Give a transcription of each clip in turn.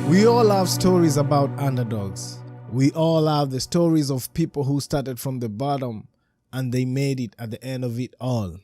We all have stories about underdogs. We all have the stories of people who started from the bottom and they made it at the end of it all.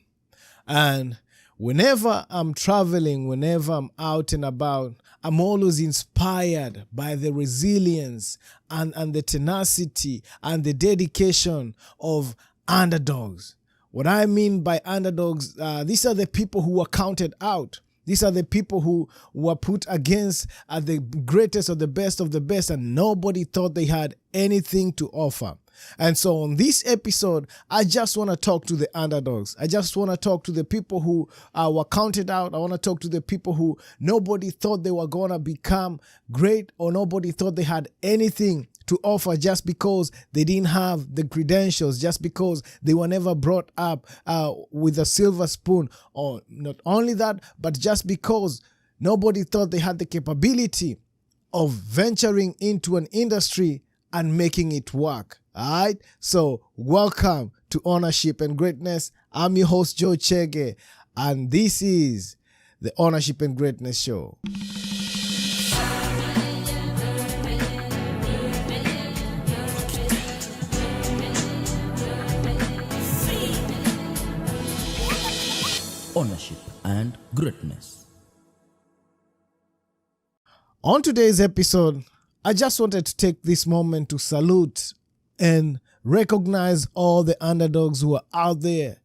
And whenever I'm traveling, whenever I'm out and about, I'm always inspired by the resilience and the tenacity and the dedication of underdogs. What I mean by underdogs, these are the people who were counted out. These are the people who were put against the greatest of the best, and nobody thought they had anything to offer. And so on this episode, I just want to talk to the underdogs. I just want to talk to the people who were counted out. I want to talk to the people who nobody thought they were going to become great, or nobody thought they had anything to offer just because they didn't have the credentials, just because they were never brought up with a silver spoon. Or not only that, but just because nobody thought they had the capability of venturing into an industry and making it work. All right, so welcome to Ownership and Greatness. I'm your host, Joe Chege, and this is the Ownership and Greatness Show. Ownership and Greatness. On today's episode, I just wanted to take this moment to salute and recognize all the underdogs who are out there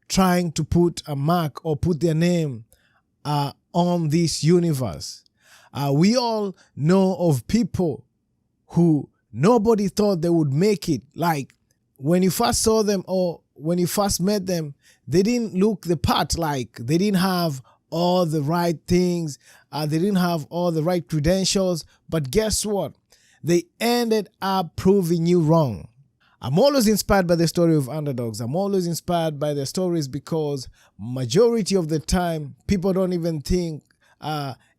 trying to put a mark or put their name on this universe. We all know of people who nobody thought they would make it. Like when you first saw them or when you first met them, they didn't look the part. Like they didn't have all the right things. They didn't have all the right credentials. But guess what? They ended up proving you wrong. I'm always inspired by the story of underdogs. I'm always inspired by their stories because majority of the time, people don't even think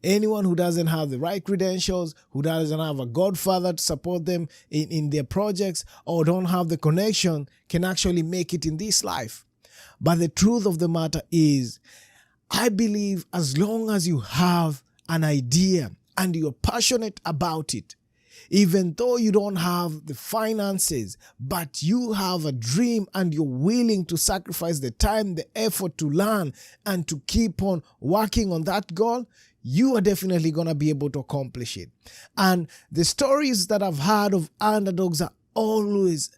anyone who doesn't have the right credentials, who doesn't have a godfather to support them in their projects, or don't have the connection, can actually make it in this life. But the truth of the matter is, I believe as long as you have an idea and you're passionate about it, even though you don't have the finances, but you have a dream and you're willing to sacrifice the time, the effort to learn and to keep on working on that goal, you are definitely going to be able to accomplish it. And the stories that I've heard of underdogs are always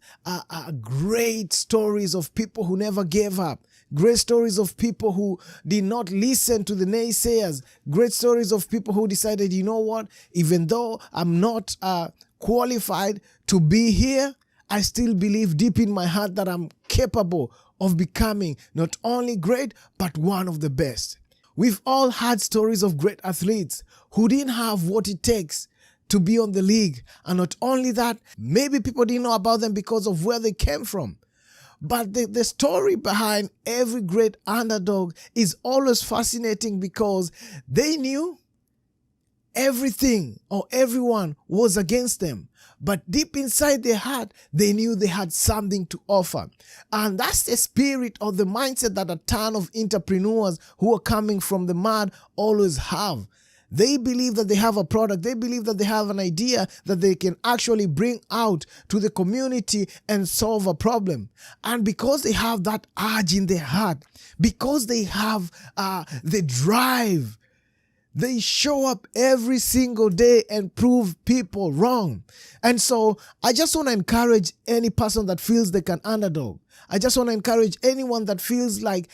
great stories of people who never gave up. Great stories of people who did not listen to the naysayers. Great stories of people who decided, you know what, even though I'm not qualified to be here, I still believe deep in my heart that I'm capable of becoming not only great, but one of the best. We've all had stories of great athletes who didn't have what it takes to be on the league. And not only that, maybe people didn't know about them because of where they came from. But the story behind every great underdog is always fascinating because they knew everything or everyone was against them. But deep inside their heart, they knew they had something to offer. And that's the spirit or the mindset that a ton of entrepreneurs who are coming from the mud always have. They believe that they have a product. They believe that they have an idea that they can actually bring out to the community and solve a problem. And because they have that urge in their heart, because they have the drive, they show up every single day and prove people wrong. And so I just want to encourage any person that feels they can underdog. I just want to encourage anyone that feels like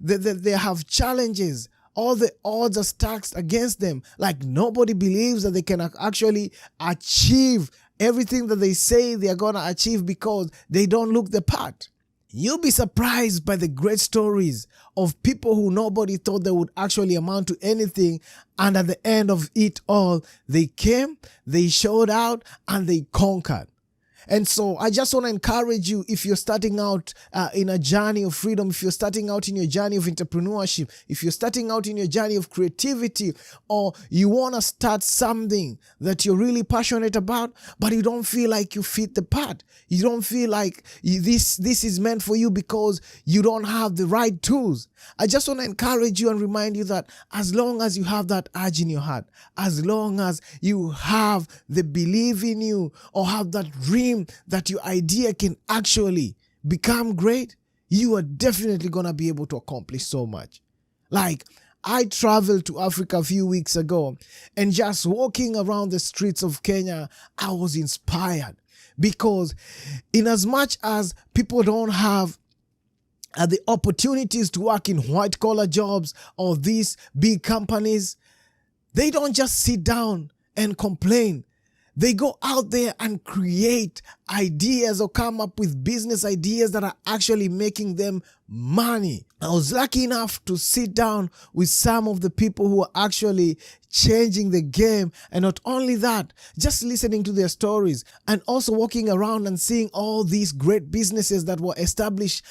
they have challenges. All the odds are stacked against them. Like nobody believes that they can actually achieve everything that they say they are going to achieve because they don't look the part. You'll be surprised by the great stories of people who nobody thought they would actually amount to anything. And at the end of it all, they came, they showed out, and they conquered. And so I just want to encourage you, if you're starting out in a journey of freedom, if you're starting out in your journey of entrepreneurship, if you're starting out in your journey of creativity, or you want to start something that you're really passionate about, but you don't feel like you fit the part. You don't feel like this is meant for you because you don't have the right tools. I just want to encourage you and remind you that as long as you have that urge in your heart, as long as you have the belief in you, or have that dream that your idea can actually become great, you are definitely going to be able to accomplish so much. Like, I traveled to Africa a few weeks ago, and just walking around the streets of Kenya, I was inspired, because in as much as people don't have the opportunities to work in white collar jobs or these big companies, they don't just sit down and complain. They go out there and create ideas or come up with business ideas that are actually making them money. I was lucky enough to sit down with some of the people who are actually changing the game. And not only that, just listening to their stories, and also walking around and seeing all these great businesses that were established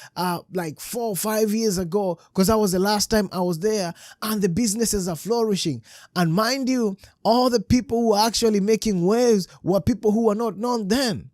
like 4 or 5 years ago, because that was the last time I was there, and the businesses are flourishing. And mind you, all the people who are actually making waves were people who were not known then.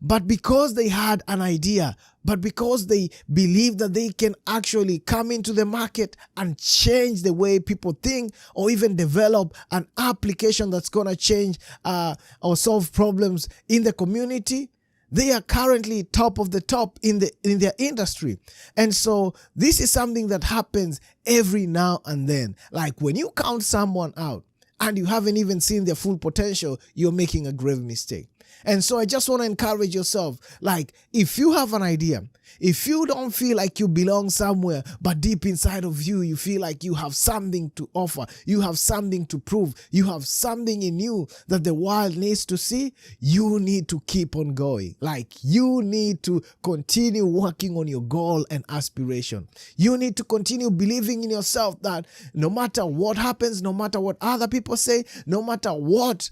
But because they had an idea, but because they believe that they can actually come into the market and change the way people think, or even develop an application that's going to change or solve problems in the community, they are currently top of the top in their industry. And so this is something that happens every now and then. Like, when you count someone out and you haven't even seen their full potential, you're making a grave mistake. And so I just want to encourage yourself, like, if you have an idea, if you don't feel like you belong somewhere, but deep inside of you, you feel like you have something to offer, you have something to prove, you have something in you that the world needs to see, you need to keep on going. Like, you need to continue working on your goal and aspiration. You need to continue believing in yourself that no matter what happens, no matter what other people say, no matter what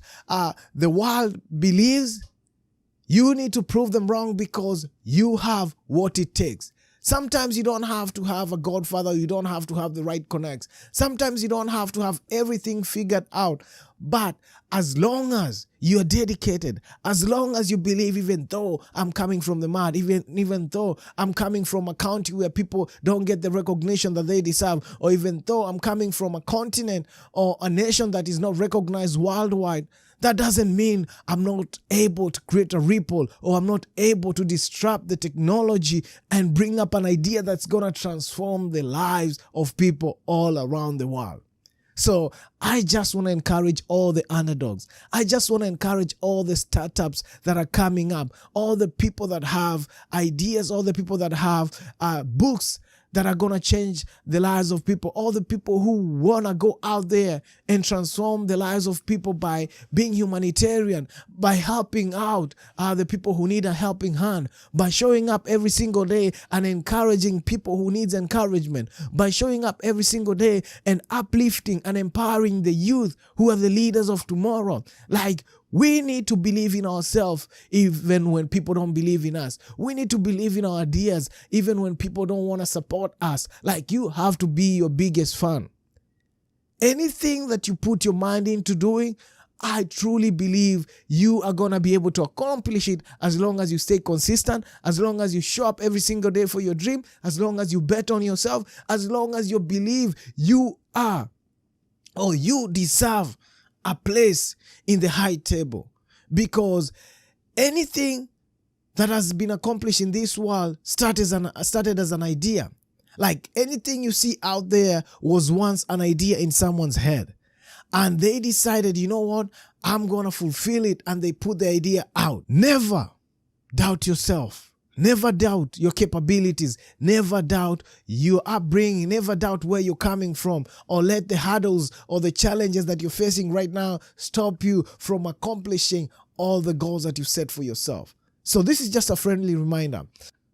the world believes, you need to prove them wrong, because you have what it takes. Sometimes you don't have to have a godfather. You don't have to have the right connects. Sometimes you don't have to have everything figured out. But as long as you're dedicated, as long as you believe, even though I'm coming from the mud, even though I'm coming from a country where people don't get the recognition that they deserve, or even though I'm coming from a continent or a nation that is not recognized worldwide, that doesn't mean I'm not able to create a ripple, or I'm not able to disrupt the technology and bring up an idea that's going to transform the lives of people all around the world. So I just want to encourage all the underdogs. I just want to encourage all the startups that are coming up, all the people that have ideas, all the people that have books that are going to change the lives of people, all the people who want to go out there and transform the lives of people by being humanitarian, by helping out the people who need a helping hand, by showing up every single day and encouraging people who needs encouragement, by showing up every single day and uplifting and empowering the youth who are the leaders of tomorrow. Like, we need to believe in ourselves even when people don't believe in us. We need to believe in our ideas even when people don't want to support us. Like, you have to be your biggest fan. Anything that you put your mind into doing, I truly believe you are going to be able to accomplish it, as long as you stay consistent, as long as you show up every single day for your dream, as long as you bet on yourself, as long as you believe you are, or you deserve, a place in the high table. Because anything that has been accomplished in this world started as an idea. Like, anything you see out there was once an idea in someone's head, and they decided, you know what, I'm gonna fulfill it, and they put the idea out. Never doubt yourself. Never doubt your capabilities. Never doubt your upbringing. Never doubt where you're coming from, or let the hurdles or the challenges that you're facing right now stop you from accomplishing all the goals that you set for yourself. So this is just a friendly reminder.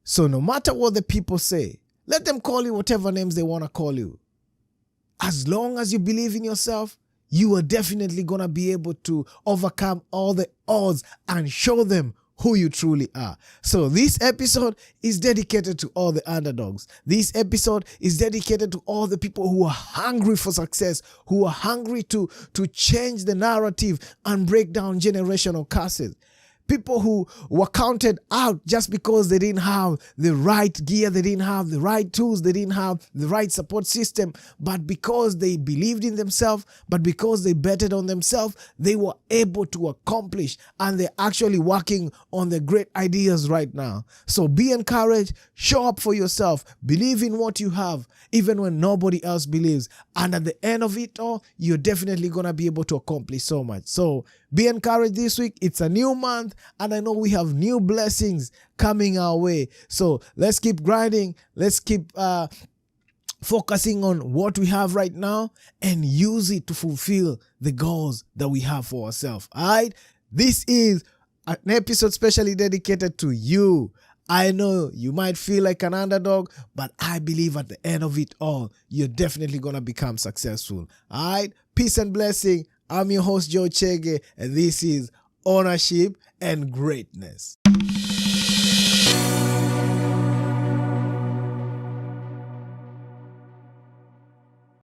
So no matter what the people say, let them call you whatever names they want to call you. As long as you believe in yourself, you are definitely going to be able to overcome all the odds and show them who you truly are. So this episode is dedicated to all the underdogs. This episode is dedicated to all the people who are hungry for success, who are hungry to change the narrative and break down generational curses. People who were counted out just because they didn't have the right gear, they didn't have the right tools, they didn't have the right support system, but because they believed in themselves, but because they betted on themselves, they were able to accomplish, and they're actually working on the great ideas right now. So be encouraged, show up for yourself, believe in what you have, even when nobody else believes. And at the end of it all, you're definitely going to be able to accomplish so much. So be encouraged this week. It's a new month, and I know we have new blessings coming our way. So let's keep grinding. Let's keep focusing on what we have right now and use it to fulfill the goals that we have for ourselves. All right? This is an episode specially dedicated to you. I know you might feel like an underdog, but I believe at the end of it all, you're definitely going to become successful. All right? Peace and blessing. I'm your host, Joe Chege, and this is Ownership and Greatness.